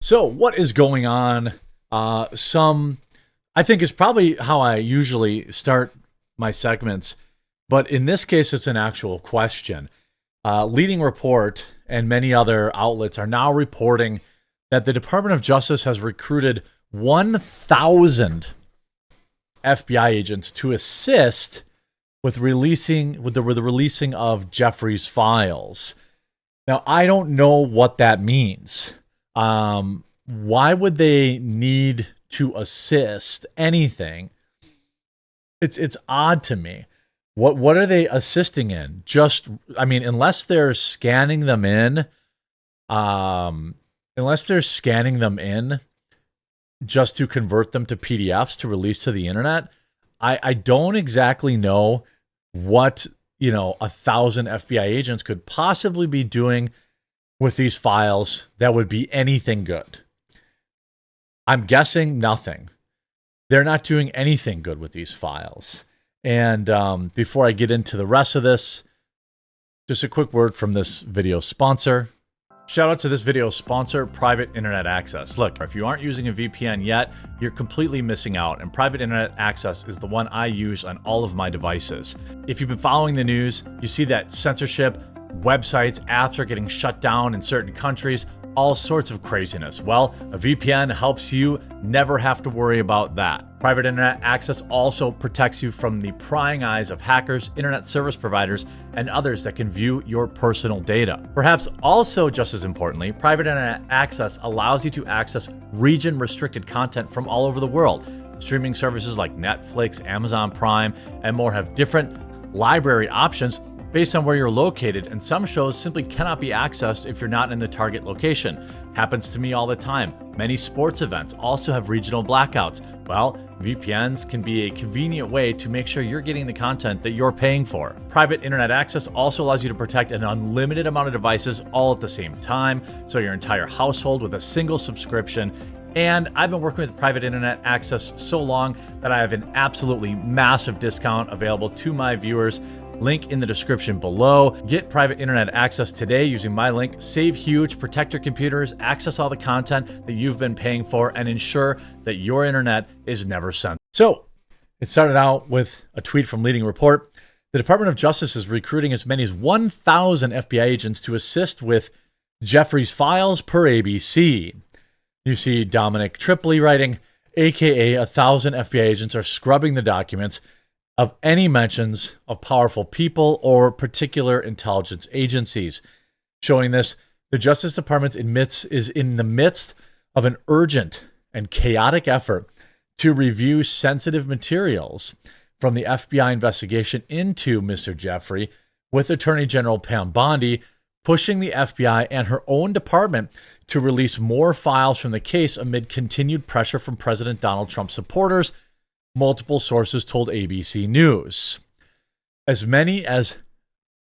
So what is going on? I think is probably how I usually start my segments, but in this case, it's an actual question. Leading Report and many other outlets are now reporting that the Department of Justice has recruited 1,000 FBI agents to assist with the releasing of Jeffrey's files. Now, I don't know what that means. Why would they need to assist anything? It's odd to me. What are they assisting in? Unless they're scanning them in, just to convert them to PDFs to release to the internet, I don't exactly know what 1,000 FBI agents could possibly be doing with these files that would be anything good. I'm guessing nothing. They're not doing anything good with these files. And before I get into the rest of this, just a quick word from this video sponsor. Shout out to this video sponsor, Private Internet Access. Look, if you aren't using a VPN yet, you're completely missing out, and Private Internet Access is the one I use on all of my devices. If you've been following the news, you see that censorship, websites, apps are getting shut down in certain countries, all sorts of craziness. Well, a VPN helps you never have to worry about that. Private Internet Access also protects you from the prying eyes of hackers, internet service providers, and others that can view your personal data. Perhaps also just as importantly, Private Internet Access allows you to access region-restricted content from all over the world. Streaming services like Netflix, Amazon Prime, and more have different library options based on where you're located, and some shows simply cannot be accessed if you're not in the target location. Happens to me all the time. Many sports events also have regional blackouts. Well, VPNs can be a convenient way to make sure you're getting the content that you're paying for. Private Internet Access also allows you to protect an unlimited amount of devices all at the same time, so your entire household with a single subscription. And I've been working with Private Internet Access so long that I have an absolutely massive discount available to my viewers. Link in the description below. Get Private Internet Access today using my link. Save huge, protect your computers, access all the content that you've been paying for, and ensure that your internet is never censored. So it started out with a tweet from Leading Report. The Department of Justice is recruiting as many as 1,000 FBI agents to assist with Jeffrey's files per ABC. You see Dominic Tripoli writing, AKA 1,000 FBI agents are scrubbing the documents of any mentions of powerful people or particular intelligence agencies. Showing this, the Justice Department is in the midst of an urgent and chaotic effort to review sensitive materials from the FBI investigation into Mr. Jeffrey, with Attorney General Pam Bondi pushing the FBI and her own department to release more files from the case amid continued pressure from President Donald Trump supporters, multiple sources told ABC News. As many as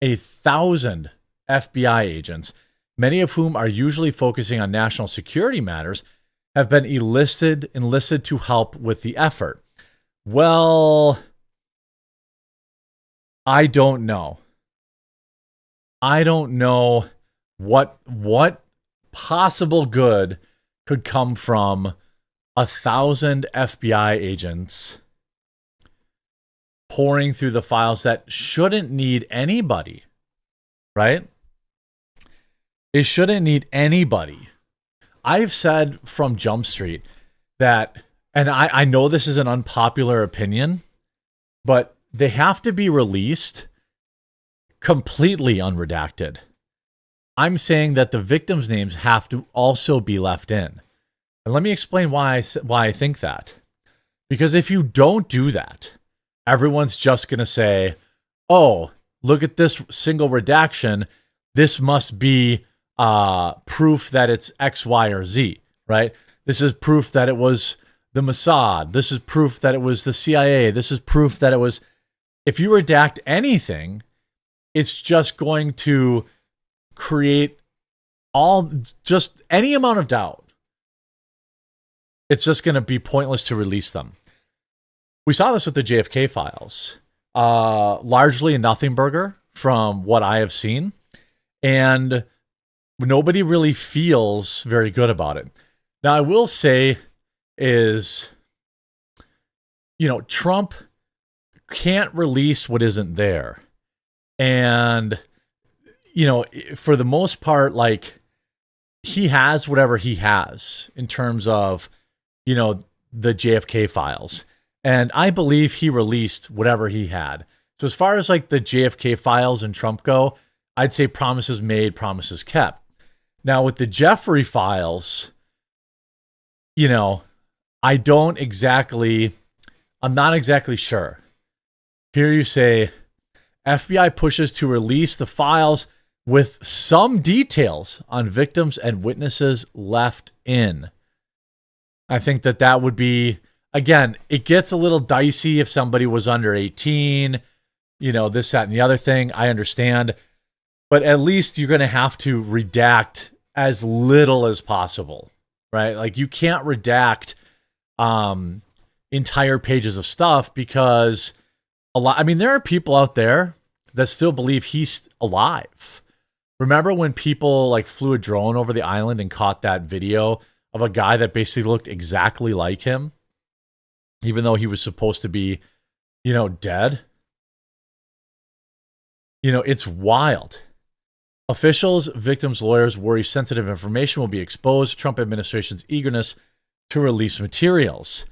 1,000 FBI agents, many of whom are usually focusing on national security matters, have been enlisted to help with the effort. Well, I don't know. I don't know what possible good could come from 1,000 FBI agents pouring through the files that shouldn't need anybody, right? It shouldn't need anybody. I've said from Jump Street that, and I know this is an unpopular opinion, but they have to be released completely unredacted. I'm saying that the victims' names have to also be left in. And let me explain why I think that. Because if you don't do that, everyone's just going to say, oh, look at this single redaction. This must be proof that it's X, Y, or Z, right? This is proof that it was the Mossad. This is proof that it was the CIA. This is proof that it was... If you redact anything, it's just going to create just any amount of doubt. It's just going to be pointless to release them. We saw this with the JFK files. Largely a nothing burger from what I have seen. And nobody really feels very good about it. Now, I will say is, Trump can't release what isn't there. And, for the most part, like, he has whatever he has in terms of, the JFK files. And I believe he released whatever he had. So as far as like the JFK files and Trump go, I'd say promises made, promises kept. Now with the Jeffrey files, I'm not exactly sure. Here you say, FBI pushes to release the files with some details on victims and witnesses left in. I think that would be, again, it gets a little dicey if somebody was under 18, this, that, and the other thing. I understand. But at least you're going to have to redact as little as possible, right? Like you can't redact entire pages of stuff because there are people out there that still believe he's alive. Remember when people like flew a drone over the island and caught that video of a guy that basically looked exactly like him, even though he was supposed to be, dead? It's wild. Officials, victims, lawyers worry sensitive information will be exposed. Trump administration's eagerness to release materials.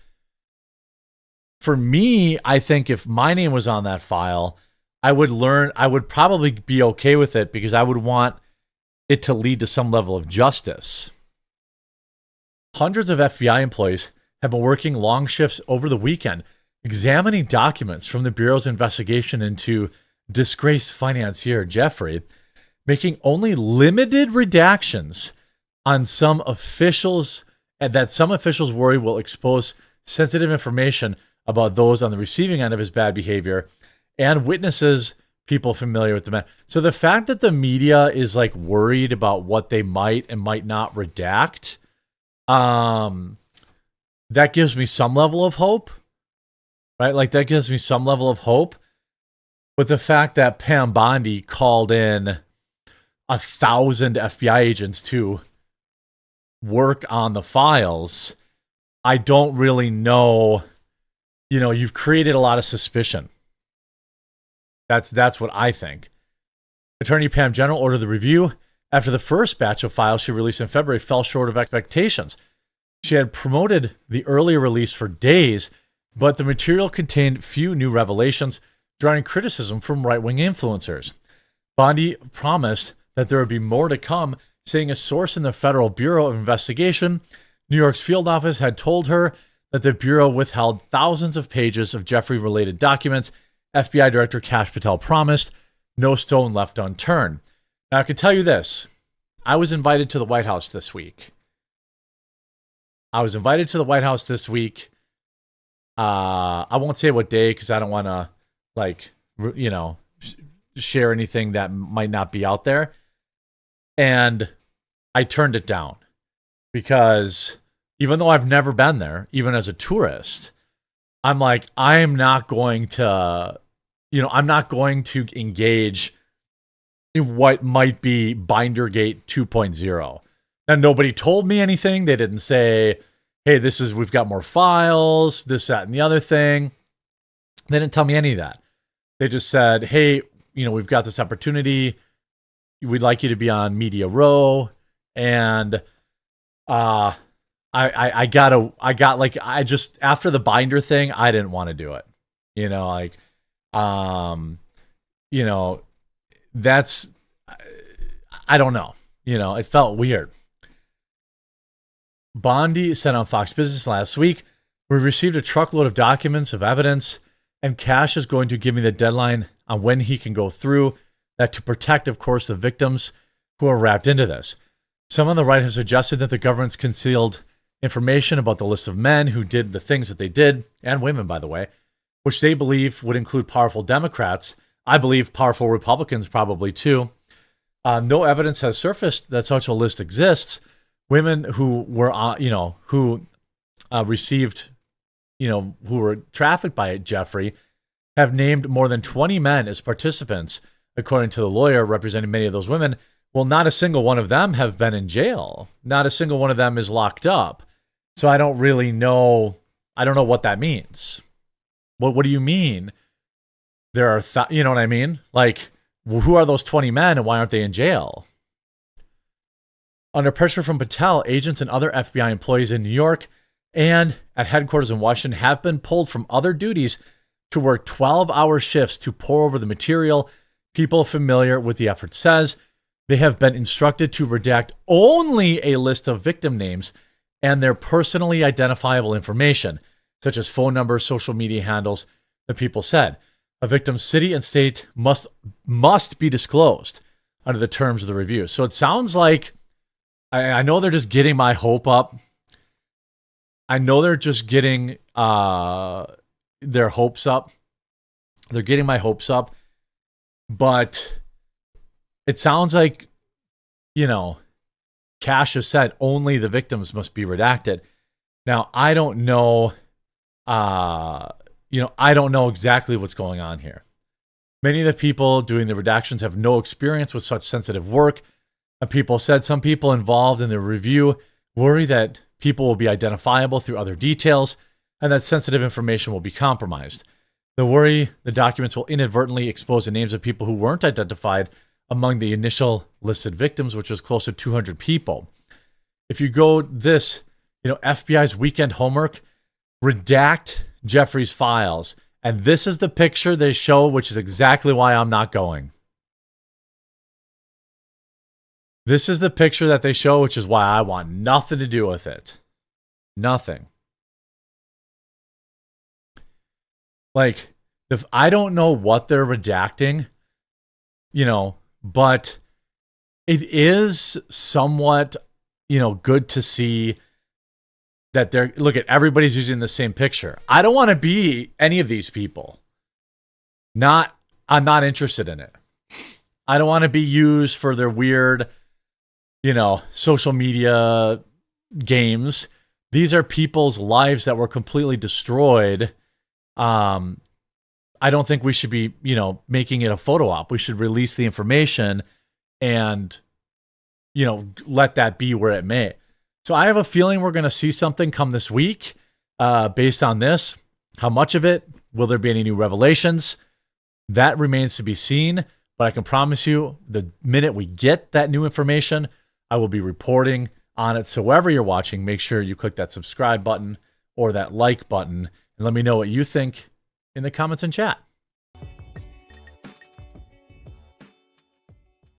For me, I think if my name was on that file, I would probably be okay with it because I would want it to lead to some level of justice. Hundreds of FBI employees have been working long shifts over the weekend, examining documents from the Bureau's investigation into disgraced financier Jeffrey, making only limited redactions on some officials, and that some officials worry will expose sensitive information about those on the receiving end of his bad behavior and witnesses, people familiar with the man. So the fact that the media is like worried about what they might and might not redact, that gives me some level of hope, right? Like that gives me some level of hope. But the fact that Pam Bondi called in 1,000 FBI agents to work on the files, I don't really know. You've created a lot of suspicion. That's what I think. Attorney Pam General ordered the review after the first batch of files she released in February fell short of expectations. She had promoted the earlier release for days, but the material contained few new revelations, drawing criticism from right-wing influencers. Bondi promised that there would be more to come, saying a source in the Federal Bureau of Investigation, New York's field office, had told her that the Bureau withheld thousands of pages of Jeffrey-related documents. FBI Director Kash Patel promised, no stone left unturned. Now, I can tell you this. I was invited to the White House this week. I won't say what day because I don't want to, share anything that might not be out there. And I turned it down because even though I've never been there, even as a tourist, I'm like, I'm not going to engage in what might be Bindergate 2.0. Now, nobody told me anything. They didn't say, hey, we've got more files, this, that, and the other thing. They didn't tell me any of that. They just said, hey, we've got this opportunity. We'd like you to be on Media Row. And after the binder thing, I didn't want to do it. I don't know. It felt weird. Bondi said on Fox Business last week, we received a truckload of documents of evidence, and Kash is going to give me the deadline on when he can go through that to protect, of course, the victims who are wrapped into this. Some on the right have suggested that the government's concealed information about the list of men who did the things that they did, and women, by the way, which they believe would include powerful Democrats. I believe powerful Republicans probably too. No evidence has surfaced that such a list exists. Women who were, received, who were trafficked by Jeffrey have named more than 20 men as participants, according to the lawyer representing many of those women. Well, not a single one of them have been in jail. Not a single one of them is locked up. So I don't really know. I don't know what that means. What do you mean? There are, you know what I mean? Like, who are those 20 men and why aren't they in jail? Under pressure from Patel, agents and other FBI employees in New York and at headquarters in Washington have been pulled from other duties to work 12-hour shifts to pour over the material. People familiar with the effort says they have been instructed to redact only a list of victim names and their personally identifiable information, such as phone numbers, social media handles, the people said. A victim's city and state must be disclosed under the terms of the review. So it sounds like, I know they're just getting my hope up. I know they're just getting their hopes up. They're getting my hopes up. But it sounds like, Cash has said only the victims must be redacted. Now, I don't know, I don't know exactly what's going on here. Many of the people doing the redactions have no experience with such sensitive work. And people said some people involved in the review worry that people will be identifiable through other details and that sensitive information will be compromised. They worry the documents will inadvertently expose the names of people who weren't identified among the initial listed victims, which was close to 200 people. If you go this, FBI's weekend homework, redact Jeffrey's files. And this is the picture they show, which is exactly why I'm not going. This is the picture that they show, which is why I want nothing to do with it. Nothing. Like, if I don't know what they're redacting, but it is somewhat, good to see that everybody's using the same picture. I don't want to be any of these people. I'm not interested in it. I don't want to be used for their weird, social media games. These are people's lives that were completely destroyed. I don't think we should be, making it a photo op. We should release the information and, let that be where it may. So I have a feeling we're going to see something come this week based on this. How much of it? Will there be any new revelations? That remains to be seen. But I can promise you, the minute we get that new information, I will be reporting on it. So wherever you're watching, make sure you click that subscribe button or that like button and let me know what you think in the comments and chat.